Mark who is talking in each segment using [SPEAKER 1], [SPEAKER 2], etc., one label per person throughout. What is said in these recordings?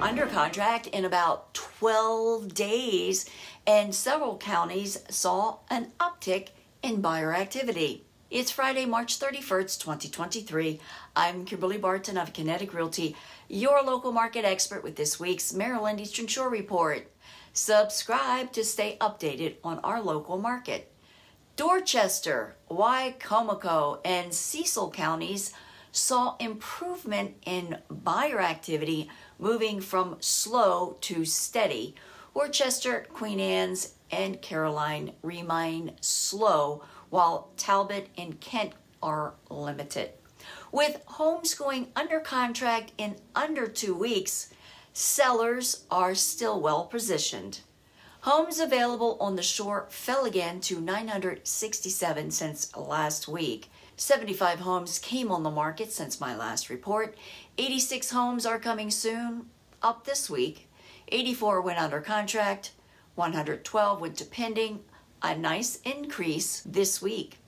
[SPEAKER 1] under contract in about 12 days, and several counties saw an uptick in buyer activity. It's Friday, March 31st, 2023. I'm Kimberly Barton of Kinetic Realty, your local market expert with this week's Maryland Eastern Shore Report. Subscribe to stay updated on our local market. Dorchester, Wicomico, and Cecil counties saw improvement in buyer activity, moving from slow to steady. Worcester, Queen Anne's, and Caroline remain slow, while Talbot and Kent are limited. With homes going under contract in under 2 weeks, sellers are still well positioned. Homes available on the shore fell again to 967 since last week. 75 homes came on the market since my last report. 86 homes are coming soon, up this week. 84 went under contract. 112 went to pending, a nice increase this week.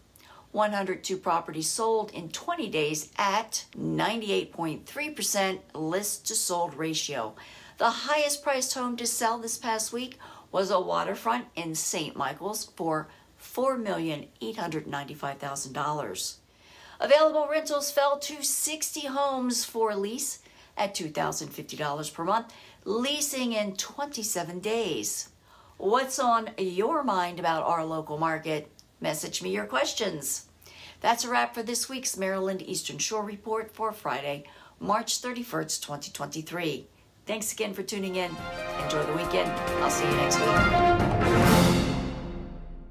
[SPEAKER 1] 102 properties sold in 20 days at 98.3% list to sold ratio. The highest priced home to sell this past week was a waterfront in St. Michael's for $4,895,000. Available rentals fell to 60 homes for lease at $2,050 per month, leasing in 27 days. What's on your mind about our local market? Message me your questions. That's a wrap for this week's Maryland Eastern Shore Report for Friday, March 31st, 2023. Thanks again for tuning in. Enjoy the weekend. I'll see you next week.